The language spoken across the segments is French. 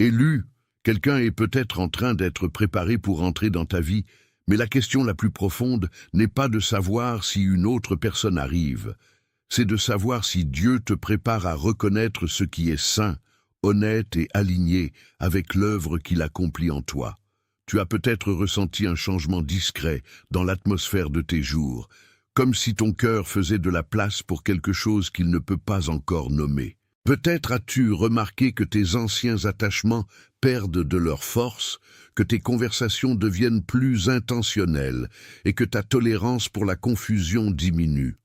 Élu, quelqu'un est peut-être en train d'être préparé pour entrer dans ta vie, mais la question la plus profonde n'est pas de savoir si une autre personne arrive, c'est de savoir si Dieu te prépare à reconnaître ce qui est saint, honnête et aligné avec l'œuvre qu'il accomplit en toi. Tu as peut-être ressenti un changement discret dans l'atmosphère de tes jours, comme si ton cœur faisait de la place pour quelque chose qu'il ne peut pas encore nommer. Peut-être as-tu remarqué que tes anciens attachements perdent de leur force, que tes conversations deviennent plus intentionnelles et que ta tolérance pour la confusion diminue.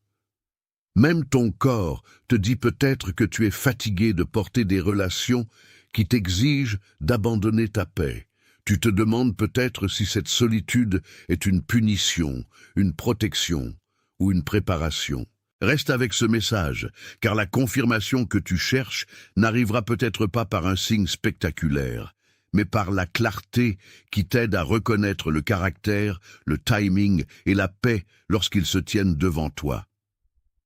Même ton corps te dit peut-être que tu es fatigué de porter des relations qui t'exigent d'abandonner ta paix. Tu te demandes peut-être si cette solitude est une punition, une protection ou une préparation. Reste avec ce message, car la confirmation que tu cherches n'arrivera peut-être pas par un signe spectaculaire, mais par la clarté qui t'aide à reconnaître le caractère, le timing et la paix lorsqu'ils se tiennent devant toi.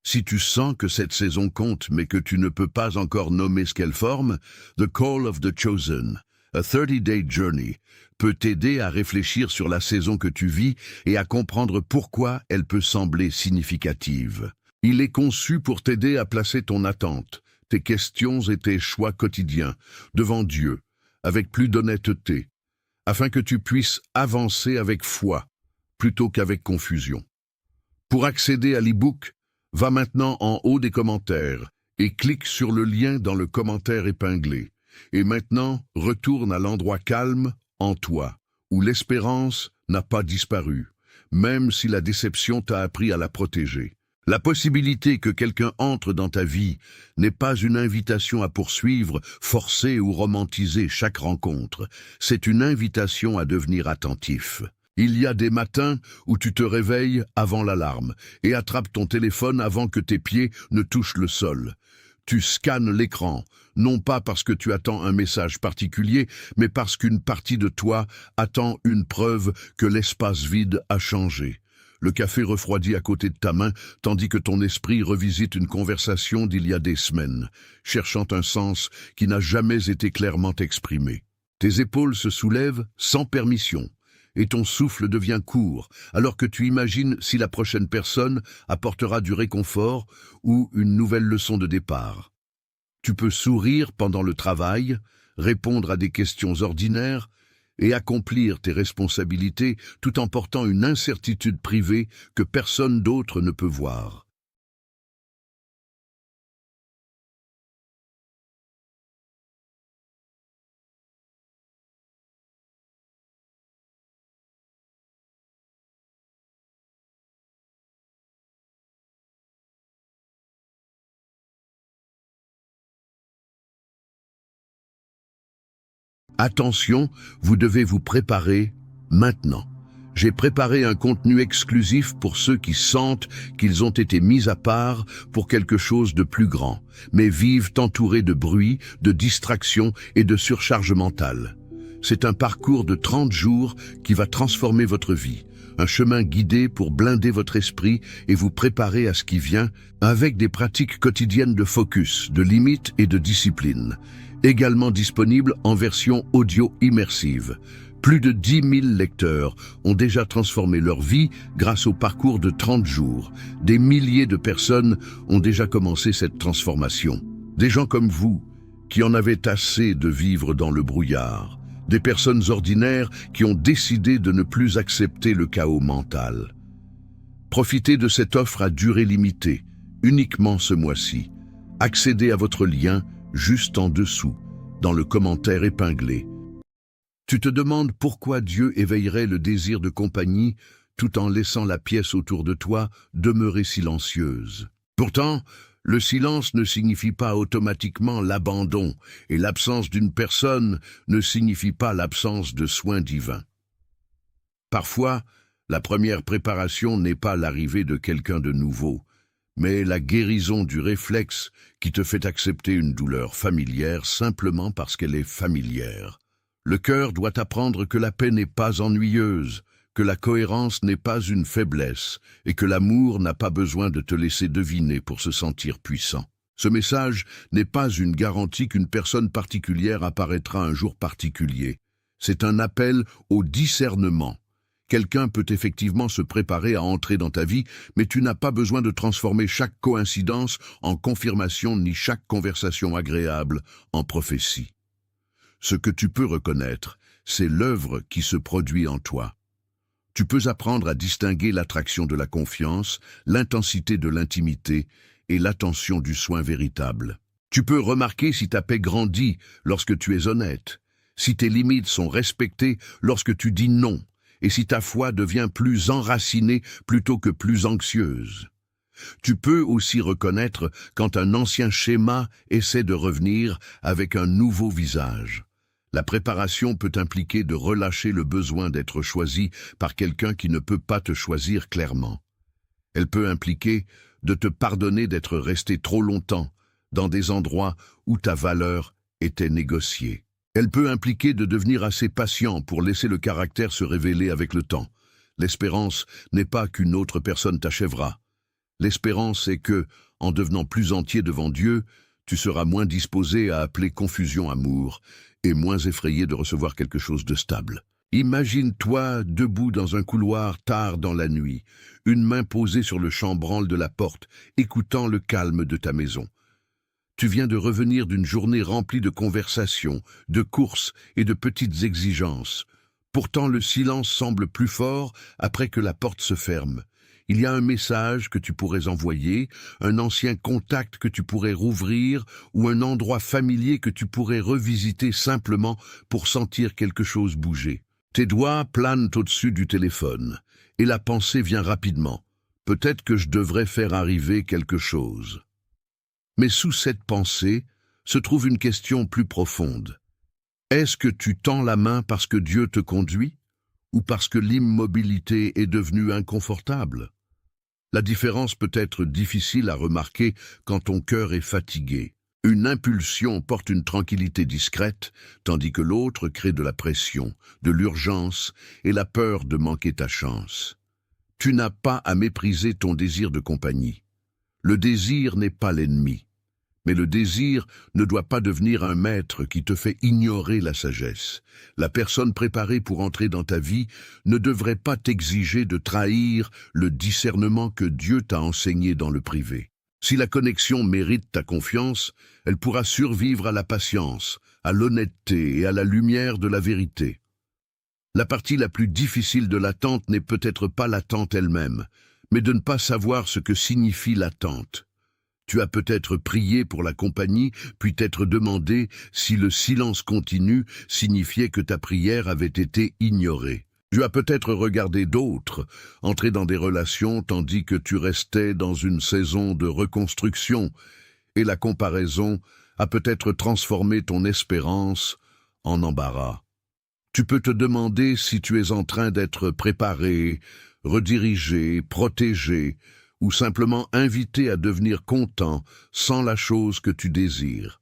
Si tu sens que cette saison compte mais que tu ne peux pas encore nommer ce qu'elle forme, The Call of the Chosen, A 30-Day Journey, peut t'aider à réfléchir sur la saison que tu vis et à comprendre pourquoi elle peut sembler significative. Il est conçu pour t'aider à placer ton attente, tes questions et tes choix quotidiens devant Dieu, avec plus d'honnêteté, afin que tu puisses avancer avec foi, plutôt qu'avec confusion. Pour accéder à l'e-book, va maintenant en haut des commentaires et clique sur le lien dans le commentaire épinglé. Et maintenant, retourne à l'endroit calme en toi, où l'espérance n'a pas disparu, même si la déception t'a appris à la protéger. La possibilité que quelqu'un entre dans ta vie n'est pas une invitation à poursuivre, forcer ou romantiser chaque rencontre. C'est une invitation à devenir attentif. Il y a des matins où tu te réveilles avant l'alarme et attrapes ton téléphone avant que tes pieds ne touchent le sol. Tu scannes l'écran, non pas parce que tu attends un message particulier, mais parce qu'une partie de toi attend une preuve que l'espace vide a changé. Le café refroidit à côté de ta main, tandis que ton esprit revisite une conversation d'il y a des semaines, cherchant un sens qui n'a jamais été clairement exprimé. Tes épaules se soulèvent sans permission, et ton souffle devient court, alors que tu imagines si la prochaine personne apportera du réconfort ou une nouvelle leçon de départ. Tu peux sourire pendant le travail, répondre à des questions ordinaires, et accomplir tes responsabilités tout en portant une incertitude privée que personne d'autre ne peut voir. Attention, vous devez vous préparer maintenant. J'ai préparé un contenu exclusif pour ceux qui sentent qu'ils ont été mis à part pour quelque chose de plus grand, mais vivent entourés de bruit, de distractions et de surcharge mentale. C'est un parcours de 30 jours qui va transformer votre vie, un chemin guidé pour blinder votre esprit et vous préparer à ce qui vient, avec des pratiques quotidiennes de focus, de limites et de discipline. Également disponible en version audio immersive. Plus de 10 000 lecteurs ont déjà transformé leur vie grâce au parcours de 30 jours. Des milliers de personnes ont déjà commencé cette transformation. Des gens comme vous, qui en avaient assez de vivre dans le brouillard. Des personnes ordinaires qui ont décidé de ne plus accepter le chaos mental. Profitez de cette offre à durée limitée, uniquement ce mois-ci. Accédez à votre lien juste en dessous, dans le commentaire épinglé. Tu te demandes pourquoi Dieu éveillerait le désir de compagnie tout en laissant la pièce autour de toi demeurer silencieuse. Pourtant, le silence ne signifie pas automatiquement l'abandon, et l'absence d'une personne ne signifie pas l'absence de soins divins. Parfois, la première préparation n'est pas l'arrivée de quelqu'un de nouveau, mais la guérison du réflexe qui te fait accepter une douleur familière simplement parce qu'elle est familière. Le cœur doit apprendre que la paix n'est pas ennuyeuse, que la cohérence n'est pas une faiblesse et que l'amour n'a pas besoin de te laisser deviner pour se sentir puissant. Ce message n'est pas une garantie qu'une personne particulière apparaîtra un jour particulier. C'est un appel au discernement. Quelqu'un peut effectivement se préparer à entrer dans ta vie, mais tu n'as pas besoin de transformer chaque coïncidence en confirmation ni chaque conversation agréable en prophétie. Ce que tu peux reconnaître, c'est l'œuvre qui se produit en toi. Tu peux apprendre à distinguer l'attraction de la confiance, l'intensité de l'intimité et l'attention du soin véritable. Tu peux remarquer si ta paix grandit lorsque tu es honnête, si tes limites sont respectées lorsque tu dis non, et si ta foi devient plus enracinée plutôt que plus anxieuse. Tu peux aussi reconnaître quand un ancien schéma essaie de revenir avec un nouveau visage. La préparation peut impliquer de relâcher le besoin d'être choisi par quelqu'un qui ne peut pas te choisir clairement. Elle peut impliquer de te pardonner d'être resté trop longtemps dans des endroits où ta valeur était négociée. Elle peut impliquer de devenir assez patient pour laisser le caractère se révéler avec le temps. L'espérance n'est pas qu'une autre personne t'achèvera. L'espérance est que, en devenant plus entier devant Dieu, tu seras moins disposé à appeler confusion amour et moins effrayé de recevoir quelque chose de stable. Imagine-toi debout dans un couloir tard dans la nuit, une main posée sur le chambranle de la porte, écoutant le calme de ta maison. Tu viens de revenir d'une journée remplie de conversations, de courses et de petites exigences. Pourtant, le silence semble plus fort après que la porte se ferme. Il y a un message que tu pourrais envoyer, un ancien contact que tu pourrais rouvrir ou un endroit familier que tu pourrais revisiter simplement pour sentir quelque chose bouger. Tes doigts planent au-dessus du téléphone et la pensée vient rapidement. Peut-être que je devrais faire arriver quelque chose. Mais sous cette pensée se trouve une question plus profonde. Est-ce que tu tends la main parce que Dieu te conduit ou parce que l'immobilité est devenue inconfortable? La différence peut être difficile à remarquer quand ton cœur est fatigué. Une impulsion porte une tranquillité discrète, tandis que l'autre crée de la pression, de l'urgence et la peur de manquer ta chance. Tu n'as pas à mépriser ton désir de compagnie. Le désir n'est pas l'ennemi, mais le désir ne doit pas devenir un maître qui te fait ignorer la sagesse. La personne préparée pour entrer dans ta vie ne devrait pas t'exiger de trahir le discernement que Dieu t'a enseigné dans le privé. Si la connexion mérite ta confiance, elle pourra survivre à la patience, à l'honnêteté et à la lumière de la vérité. La partie la plus difficile de l'attente n'est peut-être pas l'attente elle-même, mais de ne pas savoir ce que signifie l'attente. Tu as peut-être prié pour la compagnie, puis t'être demandé si le silence continu signifiait que ta prière avait été ignorée. Tu as peut-être regardé d'autres, entrer dans des relations tandis que tu restais dans une saison de reconstruction, et la comparaison a peut-être transformé ton espérance en embarras. Tu peux te demander si tu es en train d'être préparé, redirigé, protégé, ou simplement invité à devenir content sans la chose que tu désires.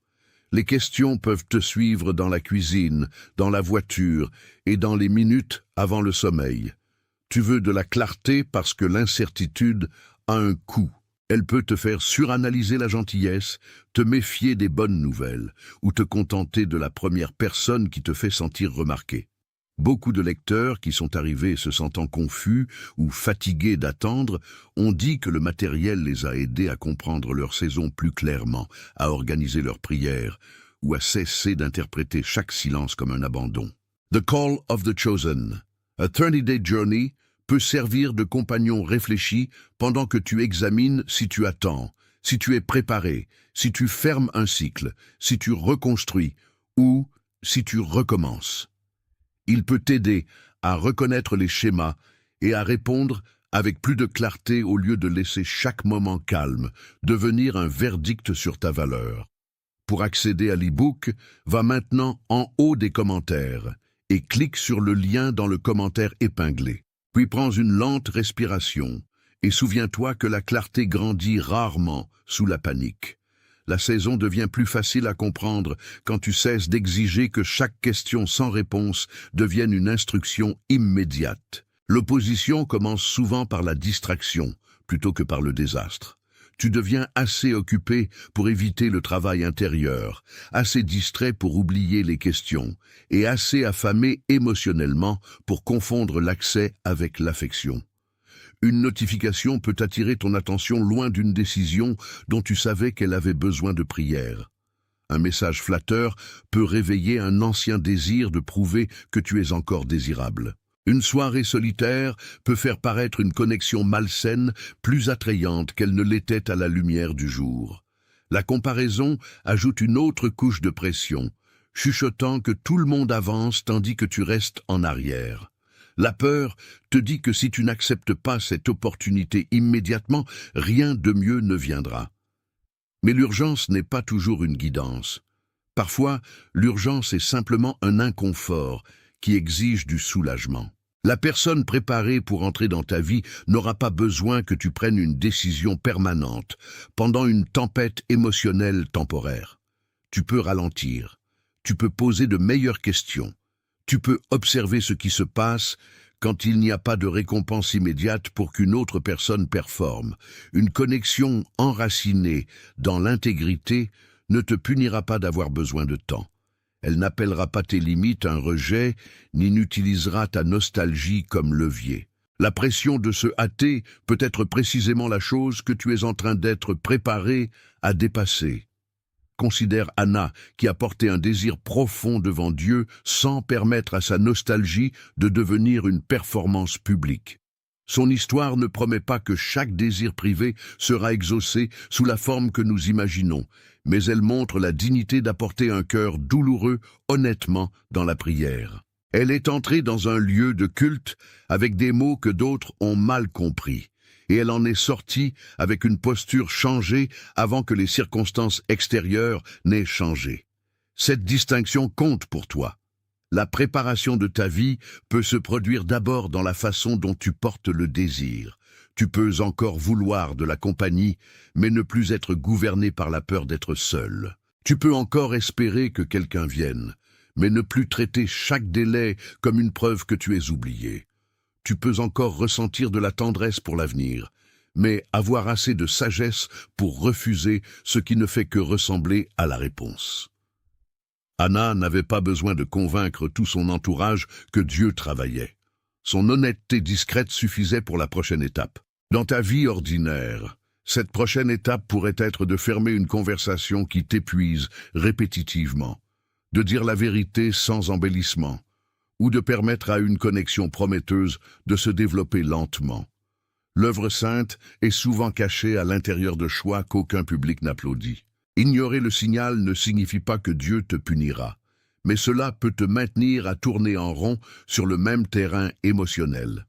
Les questions peuvent te suivre dans la cuisine, dans la voiture et dans les minutes avant le sommeil. Tu veux de la clarté parce que l'incertitude a un coût. Elle peut te faire suranalyser la gentillesse, te méfier des bonnes nouvelles ou te contenter de la première personne qui te fait sentir remarqué. Beaucoup de lecteurs qui sont arrivés se sentant confus ou fatigués d'attendre ont dit que le matériel les a aidés à comprendre leur saison plus clairement, à organiser leurs prières ou à cesser d'interpréter chaque silence comme un abandon. The Call of the Chosen, a 30-day journey, peut servir de compagnon réfléchi pendant que tu examines si tu attends, si tu es préparé, si tu fermes un cycle, si tu reconstruis ou si tu recommences. Il peut t'aider à reconnaître les schémas et à répondre avec plus de clarté au lieu de laisser chaque moment calme devenir un verdict sur ta valeur. Pour accéder à l'e-book, va maintenant en haut des commentaires et clique sur le lien dans le commentaire épinglé. Puis prends une lente respiration et souviens-toi que la clarté grandit rarement sous la panique. La saison devient plus facile à comprendre quand tu cesses d'exiger que chaque question sans réponse devienne une instruction immédiate. L'opposition commence souvent par la distraction plutôt que par le désastre. tu deviens assez occupé pour éviter le travail intérieur, assez distrait pour oublier les questions, et assez affamé émotionnellement pour confondre l'accès avec l'affection. Une notification peut attirer ton attention loin d'une décision dont tu savais qu'elle avait besoin de prière. Un message flatteur peut réveiller un ancien désir de prouver que tu es encore désirable. Une soirée solitaire peut faire paraître une connexion malsaine plus attrayante qu'elle ne l'était à la lumière du jour. La comparaison ajoute une autre couche de pression, chuchotant que tout le monde avance tandis que tu restes en arrière. La peur te dit que si tu n'acceptes pas cette opportunité immédiatement, rien de mieux ne viendra. Mais l'urgence n'est pas toujours une guidance. Parfois, l'urgence est simplement un inconfort qui exige du soulagement. La personne préparée pour entrer dans ta vie n'aura pas besoin que tu prennes une décision permanente pendant une tempête émotionnelle temporaire. Tu peux ralentir, tu peux poser de meilleures questions, tu peux observer ce qui se passe quand il n'y a pas de récompense immédiate pour qu'une autre personne performe. Une connexion enracinée dans l'intégrité ne te punira pas d'avoir besoin de temps. Elle n'appellera pas tes limites un rejet, ni n'utilisera ta nostalgie comme levier. La pression de se hâter peut être précisément la chose que tu es en train d'être préparé à dépasser. Considère Anna qui a porté un désir profond devant Dieu sans permettre à sa nostalgie de devenir une performance publique. Son histoire ne promet pas que chaque désir privé sera exaucé sous la forme que nous imaginons, mais elle montre la dignité d'apporter un cœur douloureux honnêtement dans la prière. Elle est entrée dans un lieu de culte avec des mots que d'autres ont mal compris, et elle en est sortie avec une posture changée avant que les circonstances extérieures n'aient changé. Cette distinction compte pour toi. La préparation de ta vie peut se produire d'abord dans la façon dont tu portes le désir. Tu peux encore vouloir de la compagnie, mais ne plus être gouverné par la peur d'être seul. Tu peux encore espérer que quelqu'un vienne, mais ne plus traiter chaque délai comme une preuve que tu es oublié. Tu peux encore ressentir de la tendresse pour l'avenir, mais avoir assez de sagesse pour refuser ce qui ne fait que ressembler à la réponse. Anna n'avait pas besoin de convaincre tout son entourage que Dieu travaillait. Son honnêteté discrète suffisait pour la prochaine étape. Dans ta vie ordinaire, cette prochaine étape pourrait être de fermer une conversation qui t'épuise répétitivement, de dire la vérité sans embellissement, ou de permettre à une connexion prometteuse de se développer lentement. L'œuvre sainte est souvent cachée à l'intérieur de choix qu'aucun public n'applaudit. Ignorer le signal ne signifie pas que Dieu te punira, mais cela peut te maintenir à tourner en rond sur le même terrain émotionnel.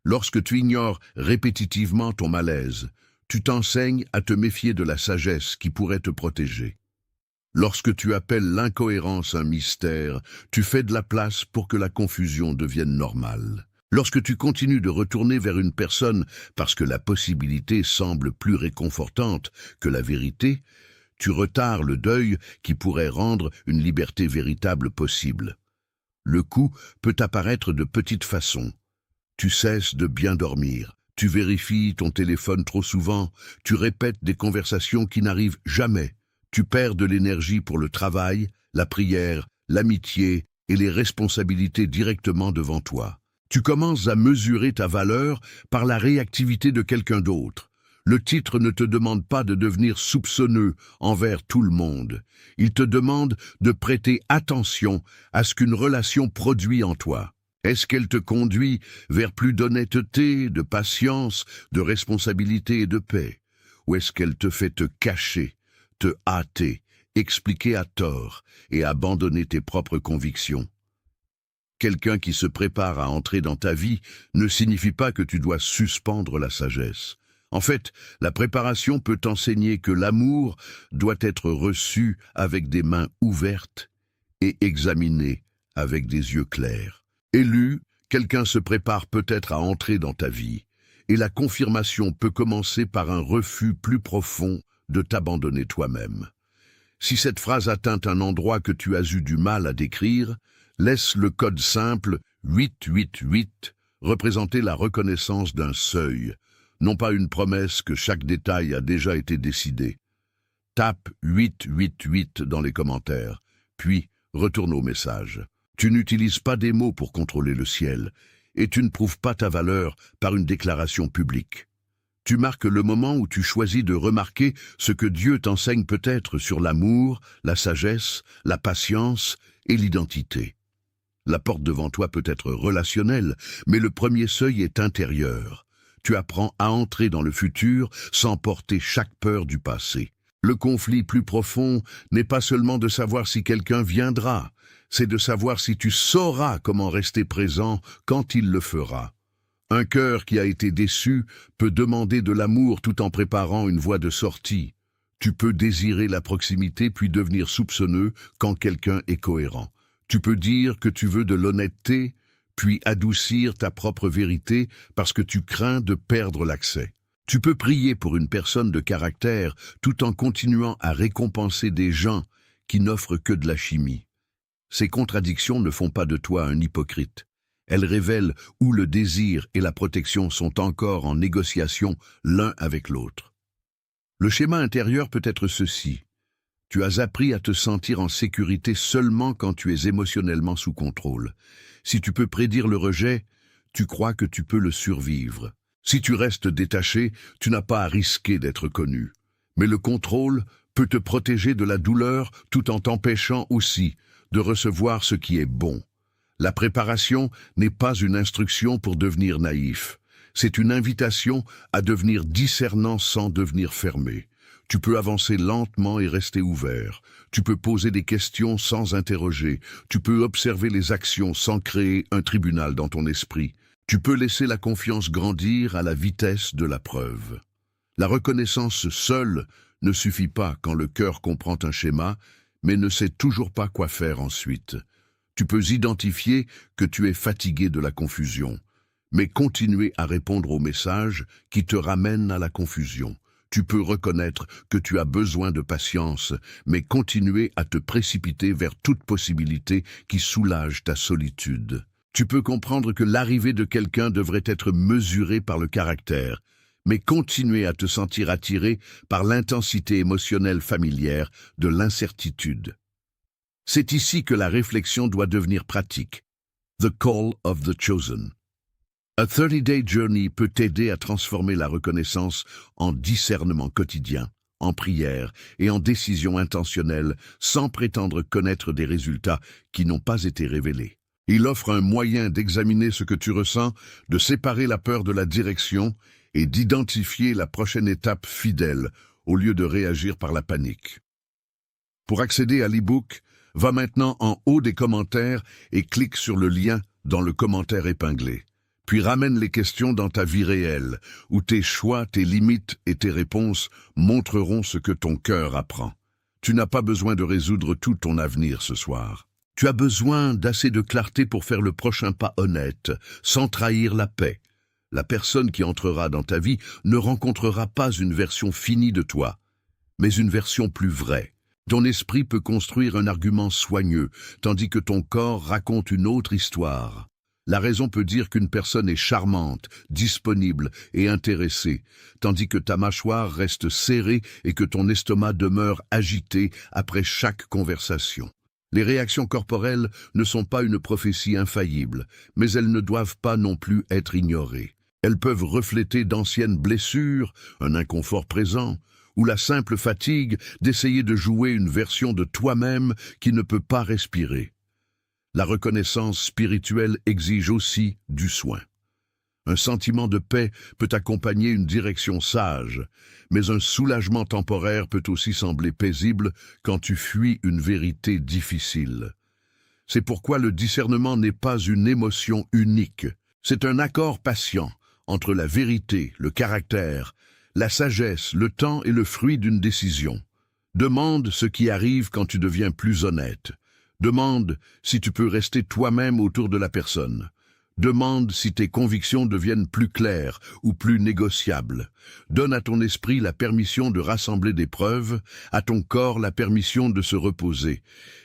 Lorsque tu ignores répétitivement ton malaise, tu t'enseignes à te méfier de la sagesse qui pourrait te protéger. Lorsque tu appelles l'incohérence un mystère, tu fais de la place pour que la confusion devienne normale. Lorsque tu continues de retourner vers une personne parce que la possibilité semble plus réconfortante que la vérité, tu retardes le deuil qui pourrait rendre une liberté véritable possible. Le coup peut apparaître de petites façons. Tu cesses de bien dormir, tu vérifies ton téléphone trop souvent, tu répètes des conversations qui n'arrivent jamais, tu perds de l'énergie pour le travail, la prière, l'amitié et les responsabilités directement devant toi. Tu commences à mesurer ta valeur par la réactivité de quelqu'un d'autre. Le titre ne te demande pas de devenir soupçonneux envers tout le monde. Il te demande de prêter attention à ce qu'une relation produit en toi. Est-ce qu'elle te conduit vers plus d'honnêteté, de patience, de responsabilité et de paix? Ou est-ce qu'elle te fait te cacher, te hâter, expliquer à tort et abandonner tes propres convictions? Quelqu'un qui se prépare à entrer dans ta vie ne signifie pas que tu dois suspendre la sagesse. En fait, la préparation peut t'enseigner que l'amour doit être reçu avec des mains ouvertes et examiné avec des yeux clairs. Élu, quelqu'un se prépare peut-être à entrer dans ta vie, et la confirmation peut commencer par un refus plus profond de t'abandonner toi-même. Si cette phrase atteint un endroit que tu as eu du mal à décrire, laisse le code simple 888 représenter la reconnaissance d'un seuil, non pas une promesse que chaque détail a déjà été décidé. Tape 888 dans les commentaires, puis retourne au message. Tu n'utilises pas des mots pour contrôler le ciel, et tu ne prouves pas ta valeur par une déclaration publique. Tu marques le moment où tu choisis de remarquer ce que Dieu t'enseigne peut-être sur l'amour, la sagesse, la patience et l'identité. La porte devant toi peut être relationnelle, mais le premier seuil est intérieur. Tu apprends à entrer dans le futur sans porter chaque peur du passé. Le conflit plus profond n'est pas seulement de savoir si quelqu'un viendra, c'est de savoir si tu sauras comment rester présent quand il le fera. Un cœur qui a été déçu peut demander de l'amour tout en préparant une voie de sortie. Tu peux désirer la proximité puis devenir soupçonneux quand quelqu'un est cohérent. Tu peux dire que tu veux de l'honnêteté, puis adoucir ta propre vérité parce que tu crains de perdre l'accès. Tu peux prier pour une personne de caractère tout en continuant à récompenser des gens qui n'offrent que de la chimie. Ces contradictions ne font pas de toi un hypocrite. Elles révèlent où le désir et la protection sont encore en négociation l'un avec l'autre. Le schéma intérieur peut être ceci. Tu as appris à te sentir en sécurité seulement quand tu es émotionnellement sous contrôle. Si tu peux prédire le rejet, tu crois que tu peux le survivre. Si tu restes détaché, tu n'as pas à risquer d'être connu. Mais le contrôle peut te protéger de la douleur tout en t'empêchant aussi de recevoir ce qui est bon. La préparation n'est pas une instruction pour devenir naïf. C'est une invitation à devenir discernant sans devenir fermé. Tu peux avancer lentement et rester ouvert. Tu peux poser des questions sans interroger. Tu peux observer les actions sans créer un tribunal dans ton esprit. Tu peux laisser la confiance grandir à la vitesse de la preuve. La reconnaissance seule ne suffit pas quand le cœur comprend un schéma, mais ne sait toujours pas quoi faire ensuite. Tu peux identifier que tu es fatigué de la confusion, mais continuer à répondre aux messages qui te ramènent à la confusion. Tu peux reconnaître que tu as besoin de patience, mais continuer à te précipiter vers toute possibilité qui soulage ta solitude. Tu peux comprendre que l'arrivée de quelqu'un devrait être mesurée par le caractère, mais continuer à te sentir attiré par l'intensité émotionnelle familière de l'incertitude. C'est ici que la réflexion doit devenir pratique. The Call of the Chosen. A 30-day journey peut t'aider à transformer la reconnaissance en discernement quotidien, en prière et en décision intentionnelle sans prétendre connaître des résultats qui n'ont pas été révélés. Il offre un moyen d'examiner ce que tu ressens, de séparer la peur de la direction et d'identifier la prochaine étape fidèle au lieu de réagir par la panique. Pour accéder à l'e-book, va maintenant en haut des commentaires et clique sur le lien dans le commentaire épinglé. Puis ramène les questions dans ta vie réelle, où tes choix, tes limites et tes réponses montreront ce que ton cœur apprend. Tu n'as pas besoin de résoudre tout ton avenir ce soir. Tu as besoin d'assez de clarté pour faire le prochain pas honnête, sans trahir la paix. La personne qui entrera dans ta vie ne rencontrera pas une version finie de toi, mais une version plus vraie. Ton esprit peut construire un argument soigneux, tandis que ton corps raconte une autre histoire. La raison peut dire qu'une personne est charmante, disponible et intéressée, tandis que ta mâchoire reste serrée et que ton estomac demeure agité après chaque conversation. Les réactions corporelles ne sont pas une prophétie infaillible, mais elles ne doivent pas non plus être ignorées. Elles peuvent refléter d'anciennes blessures, un inconfort présent, ou la simple fatigue d'essayer de jouer une version de toi-même qui ne peut pas respirer. La reconnaissance spirituelle exige aussi du soin. Un sentiment de paix peut accompagner une direction sage, mais un soulagement temporaire peut aussi sembler paisible quand tu fuis une vérité difficile. C'est pourquoi le discernement n'est pas une émotion unique. C'est un accord patient entre la vérité, le caractère, la sagesse, le temps et le fruit d'une décision. Demande ce qui arrive quand tu deviens plus honnête. Demande si tu peux rester toi-même autour de la personne. Demande si tes convictions deviennent plus claires ou plus négociables. Donne à ton esprit la permission de rassembler des preuves, à ton corps la permission de se reposer,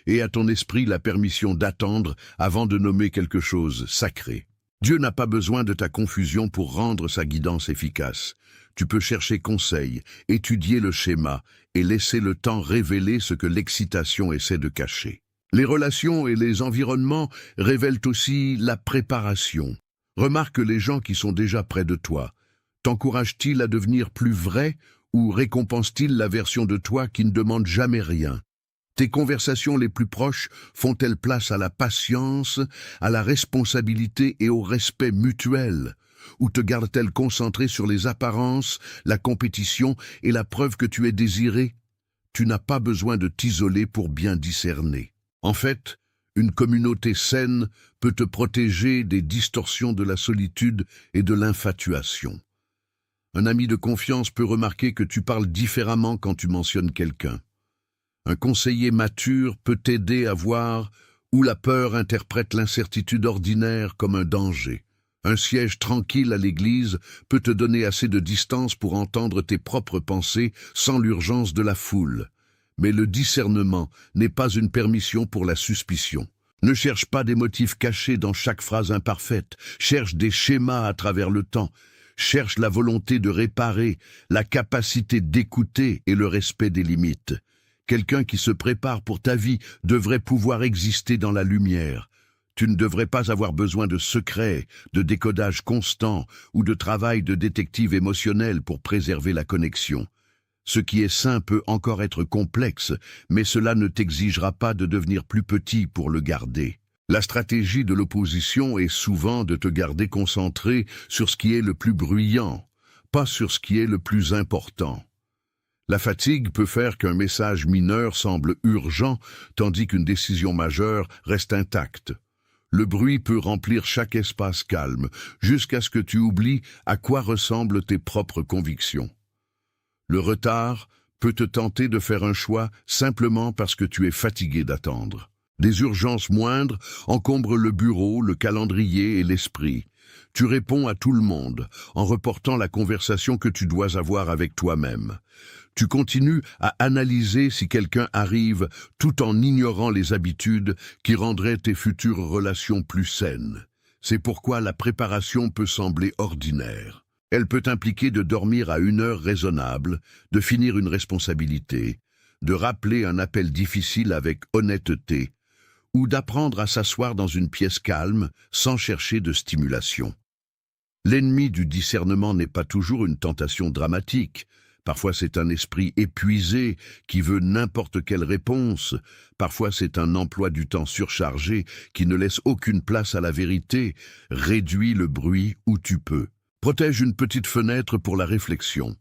et à ton esprit la permission d'attendre avant de nommer quelque chose sacré. Dieu n'a pas besoin de ta confusion pour rendre sa guidance efficace. Tu peux chercher conseil, étudier le schéma et laisser le temps révéler ce que l'excitation essaie de cacher. Les relations et les environnements révèlent aussi la préparation. Remarque les gens qui sont déjà près de toi. T'encouragent-ils à devenir plus vrai ou récompensent-ils la version de toi qui ne demande jamais rien? Tes conversations les plus proches font-elles place à la patience, à la responsabilité et au respect mutuel? Ou te gardent-elles concentré sur les apparences, la compétition et la preuve que tu es désiré? Tu n'as pas besoin de t'isoler pour bien discerner. En fait, une communauté saine peut te protéger des distorsions de la solitude et de l'infatuation. Un ami de confiance peut remarquer que tu parles différemment quand tu mentionnes quelqu'un. Un conseiller mature peut t'aider à voir où la peur interprète l'incertitude ordinaire comme un danger. Un siège tranquille à l'église peut te donner assez de distance pour entendre tes propres pensées sans l'urgence de la foule. Mais le discernement n'est pas une permission pour la suspicion. Ne cherche pas des motifs cachés dans chaque phrase imparfaite, cherche des schémas à travers le temps, cherche la volonté de réparer, la capacité d'écouter et le respect des limites. Quelqu'un qui se prépare pour ta vie devrait pouvoir exister dans la lumière. Tu ne devrais pas avoir besoin de secrets, de décodage constant ou de travail de détective émotionnel pour préserver la connexion. Ce qui est sain peut encore être complexe, mais cela ne t'exigera pas de devenir plus petit pour le garder. La stratégie de l'opposition est souvent de te garder concentré sur ce qui est le plus bruyant, pas sur ce qui est le plus important. La fatigue peut faire qu'un message mineur semble urgent, tandis qu'une décision majeure reste intacte. Le bruit peut remplir chaque espace calme, jusqu'à ce que tu oublies à quoi ressemblent tes propres convictions. Le retard peut te tenter de faire un choix simplement parce que tu es fatigué d'attendre. Des urgences moindres encombrent le bureau, le calendrier et l'esprit. Tu réponds à tout le monde, en reportant la conversation que tu dois avoir avec toi-même. Tu continues à analyser si quelqu'un arrive tout en ignorant les habitudes qui rendraient tes futures relations plus saines. C'est pourquoi la préparation peut sembler ordinaire. Elle peut impliquer de dormir à une heure raisonnable, de finir une responsabilité, de rappeler un appel difficile avec honnêteté, ou d'apprendre à s'asseoir dans une pièce calme sans chercher de stimulation. L'ennemi du discernement n'est pas toujours une tentation dramatique. Parfois c'est un esprit épuisé qui veut n'importe quelle réponse. Parfois c'est un emploi du temps surchargé qui ne laisse aucune place à la vérité. Réduis le bruit où tu peux. Protège une petite fenêtre pour la réflexion.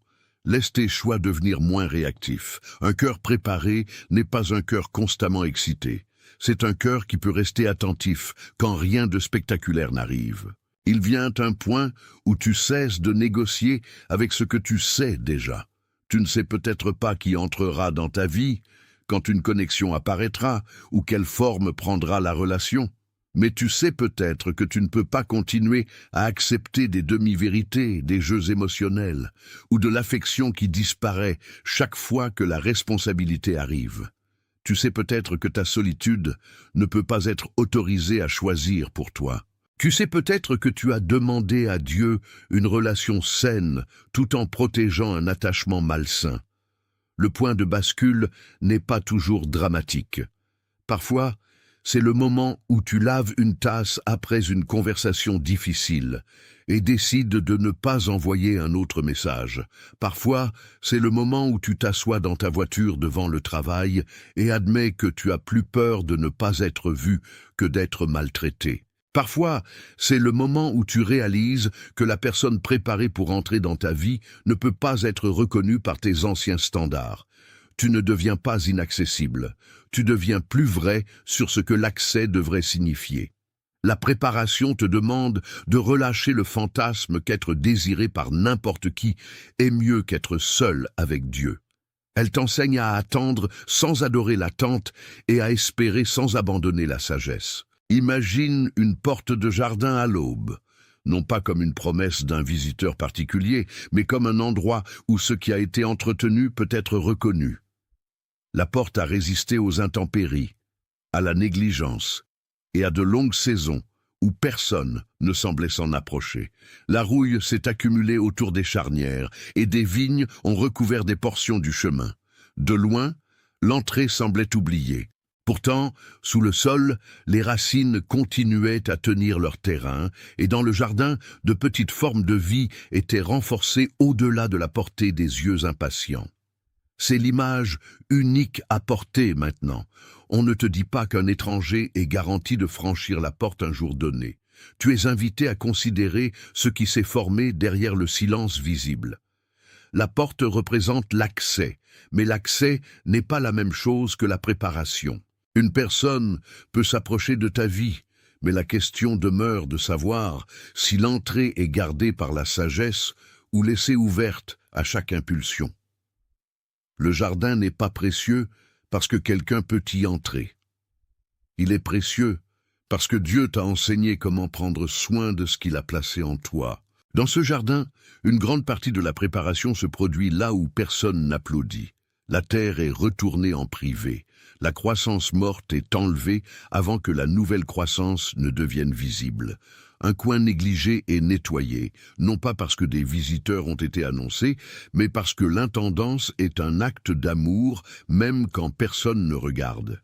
Laisse tes choix devenir moins réactifs. Un cœur préparé n'est pas un cœur constamment excité. C'est un cœur qui peut rester attentif quand rien de spectaculaire n'arrive. Il vient un point où tu cesses de négocier avec ce que tu sais déjà. Tu ne sais peut-être pas qui entrera dans ta vie, quand une connexion apparaîtra ou quelle forme prendra la relation. Mais tu sais peut-être que tu ne peux pas continuer à accepter des demi-vérités, des jeux émotionnels, ou de l'affection qui disparaît chaque fois que la responsabilité arrive. Tu sais peut-être que ta solitude ne peut pas être autorisée à choisir pour toi. Tu sais peut-être que tu as demandé à Dieu une relation saine tout en protégeant un attachement malsain. Le point de bascule n'est pas toujours dramatique. Parfois, c'est le moment où tu laves une tasse après une conversation difficile et décides de ne pas envoyer un autre message. Parfois, c'est le moment où tu t'assois dans ta voiture devant le travail et admets que tu as plus peur de ne pas être vu que d'être maltraité. Parfois, c'est le moment où tu réalises que la personne préparée pour entrer dans ta vie ne peut pas être reconnue par tes anciens standards. Tu ne deviens pas inaccessible, tu deviens plus vrai sur ce que l'accès devrait signifier. La préparation te demande de relâcher le fantasme qu'être désiré par n'importe qui est mieux qu'être seul avec Dieu. Elle t'enseigne à attendre sans adorer l'attente et à espérer sans abandonner la sagesse. Imagine une porte de jardin à l'aube, non pas comme une promesse d'un visiteur particulier, mais comme un endroit où ce qui a été entretenu peut être reconnu. La porte a résisté aux intempéries, à la négligence et à de longues saisons où personne ne semblait s'en approcher. La rouille s'est accumulée autour des charnières et des vignes ont recouvert des portions du chemin. De loin, l'entrée semblait oubliée. Pourtant, sous le sol, les racines continuaient à tenir leur terrain, et dans le jardin, de petites formes de vie étaient renforcées au-delà de la portée des yeux impatients. C'est l'image unique à porter maintenant. On ne te dit pas qu'un étranger est garanti de franchir la porte un jour donné. Tu es invité à considérer ce qui s'est formé derrière le silence visible. La porte représente l'accès, mais l'accès n'est pas la même chose que la préparation. Une personne peut s'approcher de ta vie, mais la question demeure de savoir si l'entrée est gardée par la sagesse ou laissée ouverte à chaque impulsion. Le jardin n'est pas précieux parce que quelqu'un peut y entrer. Il est précieux parce que Dieu t'a enseigné comment prendre soin de ce qu'il a placé en toi. Dans ce jardin, une grande partie de la préparation se produit là où personne n'applaudit. La terre est retournée en privé. La croissance morte est enlevée avant que la nouvelle croissance ne devienne visible. Un coin négligé est nettoyé, non pas parce que des visiteurs ont été annoncés, mais parce que l'intendance est un acte d'amour, même quand personne ne regarde.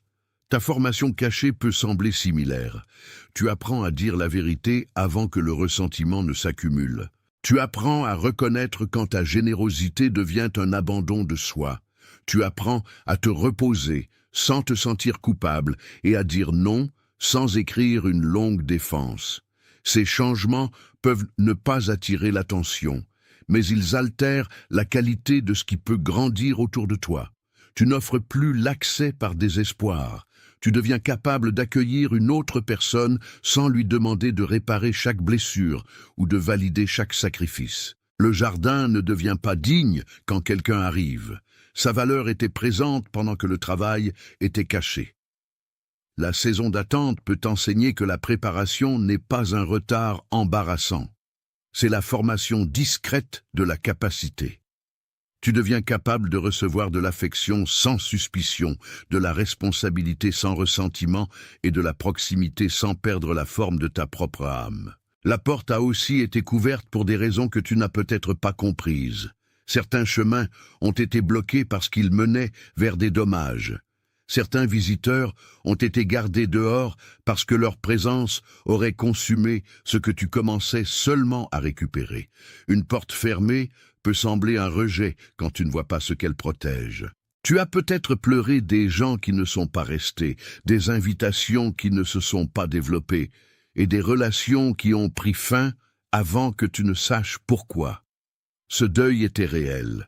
Ta formation cachée peut sembler similaire. Tu apprends à dire la vérité avant que le ressentiment ne s'accumule. Tu apprends à reconnaître quand ta générosité devient un abandon de soi. Tu apprends à te reposer sans te sentir coupable et à dire non sans écrire une longue défense. Ces changements peuvent ne pas attirer l'attention, mais ils altèrent la qualité de ce qui peut grandir autour de toi. Tu n'offres plus l'accès par désespoir. Tu deviens capable d'accueillir une autre personne sans lui demander de réparer chaque blessure ou de valider chaque sacrifice. Le jardin ne devient pas digne quand quelqu'un arrive. Sa valeur était présente pendant que le travail était caché. La saison d'attente peut enseigner que la préparation n'est pas un retard embarrassant. C'est la formation discrète de la capacité. Tu deviens capable de recevoir de l'affection sans suspicion, de la responsabilité sans ressentiment et de la proximité sans perdre la forme de ta propre âme. La porte a aussi été couverte pour des raisons que tu n'as peut-être pas comprises. Certains chemins ont été bloqués parce qu'ils menaient vers des dommages. Certains visiteurs ont été gardés dehors parce que leur présence aurait consumé ce que tu commençais seulement à récupérer. Une porte fermée peut sembler un rejet quand tu ne vois pas ce qu'elle protège. Tu as peut-être pleuré des gens qui ne sont pas restés, des invitations qui ne se sont pas développées, et des relations qui ont pris fin avant que tu ne saches pourquoi. Ce deuil était réel,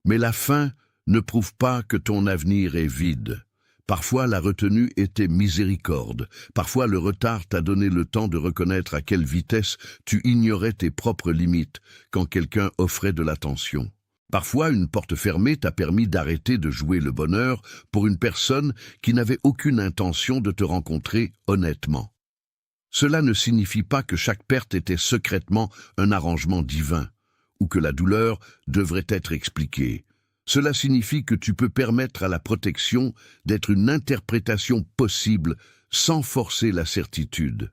mais la fin ne prouve pas que ton avenir est vide. Parfois la retenue était miséricorde, parfois le retard t'a donné le temps de reconnaître à quelle vitesse tu ignorais tes propres limites quand quelqu'un offrait de l'attention. Parfois une porte fermée t'a permis d'arrêter de jouer le bonheur pour une personne qui n'avait aucune intention de te rencontrer honnêtement. Cela ne signifie pas que chaque perte était secrètement un arrangement divin, ou que la douleur devrait être expliquée. Cela signifie que tu peux permettre à la protection d'être une interprétation possible sans forcer la certitude.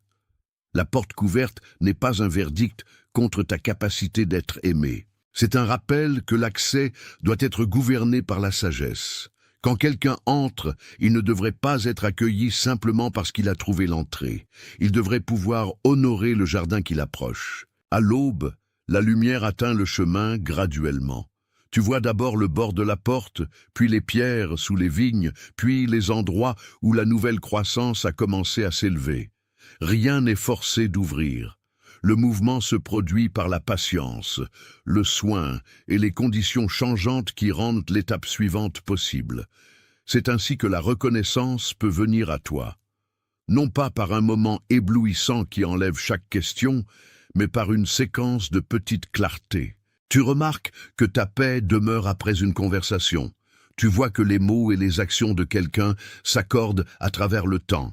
La porte couverte n'est pas un verdict contre ta capacité d'être aimé. C'est un rappel que l'accès doit être gouverné par la sagesse. Quand quelqu'un entre, il ne devrait pas être accueilli simplement parce qu'il a trouvé l'entrée. Il devrait pouvoir honorer le jardin qui l'approche. À l'aube, la lumière atteint le chemin graduellement. Tu vois d'abord le bord de la porte, puis les pierres sous les vignes, puis les endroits où la nouvelle croissance a commencé à s'élever. Rien n'est forcé d'ouvrir. Le mouvement se produit par la patience, le soin et les conditions changeantes qui rendent l'étape suivante possible. C'est ainsi que la reconnaissance peut venir à toi. Non pas par un moment éblouissant qui enlève chaque question, mais par une séquence de petites clartés. Tu remarques que ta paix demeure après une conversation. Tu vois que les mots et les actions de quelqu'un s'accordent à travers le temps.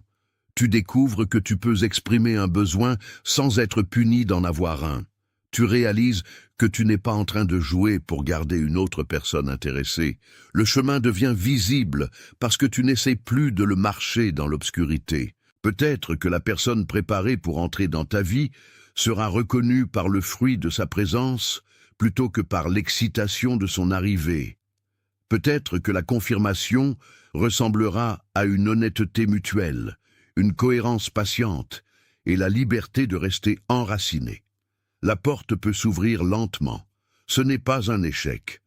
Tu découvres que tu peux exprimer un besoin sans être puni d'en avoir un. Tu réalises que tu n'es pas en train de jouer pour garder une autre personne intéressée. Le chemin devient visible parce que tu n'essaies plus de le marcher dans l'obscurité. Peut-être que la personne préparée pour entrer dans ta vie sera reconnue par le fruit de sa présence plutôt que par l'excitation de son arrivée. Peut-être que la confirmation ressemblera à une honnêteté mutuelle, une cohérence patiente et la liberté de rester enraciné. La porte peut s'ouvrir lentement. Ce n'est pas un échec.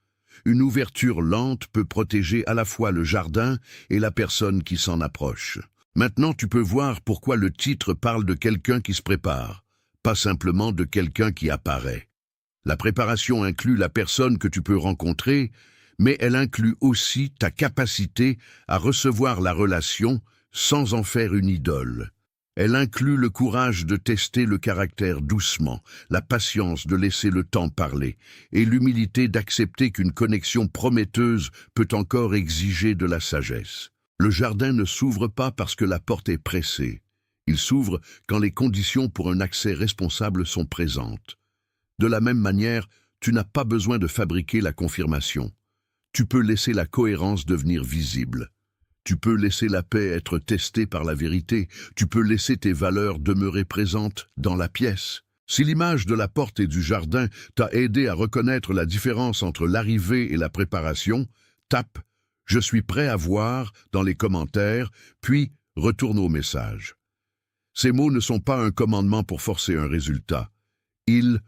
Une ouverture lente peut protéger à la fois le jardin et la personne qui s'en approche. Maintenant, tu peux voir pourquoi le titre parle de quelqu'un qui se prépare, pas simplement de quelqu'un qui apparaît. La préparation inclut la personne que tu peux rencontrer, mais elle inclut aussi ta capacité à recevoir la relation sans en faire une idole. Elle inclut le courage de tester le caractère doucement, la patience de laisser le temps parler, et l'humilité d'accepter qu'une connexion prometteuse peut encore exiger de la sagesse. Le jardin ne s'ouvre pas parce que la porte est pressée. Il s'ouvre quand les conditions pour un accès responsable sont présentes. De la même manière, tu n'as pas besoin de fabriquer la confirmation. Tu peux laisser la cohérence devenir visible. Tu peux laisser la paix être testée par la vérité. Tu peux laisser tes valeurs demeurer présentes dans la pièce. Si l'image de la porte et du jardin t'a aidé à reconnaître la différence entre l'arrivée et la préparation, tape « Je suis prêt à voir » dans les commentaires, puis retourne au message. Ces mots ne sont pas un commandement pour forcer un résultat. Ils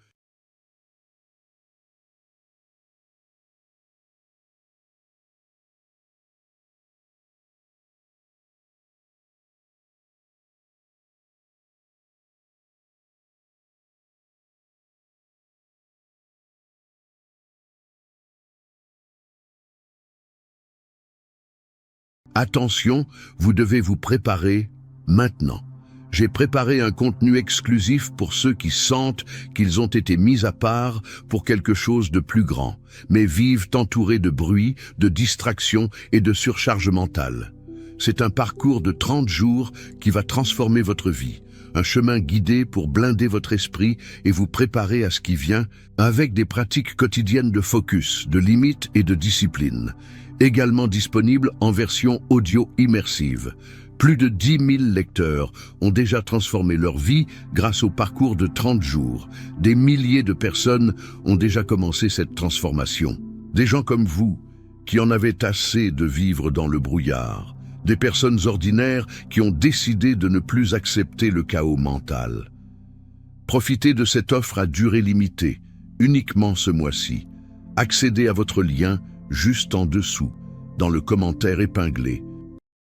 Attention, vous devez vous préparer maintenant. J'ai préparé un contenu exclusif pour ceux qui sentent qu'ils ont été mis à part pour quelque chose de plus grand, mais vivent entourés de bruit, de distractions et de surcharge mentale. C'est un parcours de 30 jours qui va transformer votre vie, un chemin guidé pour blinder votre esprit et vous préparer à ce qui vient, avec des pratiques quotidiennes de focus, de limites et de discipline. Également disponible en version audio immersive. Plus de 10 000 lecteurs ont déjà transformé leur vie grâce au parcours de 30 jours. Des milliers de personnes ont déjà commencé cette transformation. Des gens comme vous, qui en avaient assez de vivre dans le brouillard. Des personnes ordinaires qui ont décidé de ne plus accepter le chaos mental. Profitez de cette offre à durée limitée, uniquement ce mois-ci. Accédez à votre lien juste en dessous, dans le commentaire épinglé.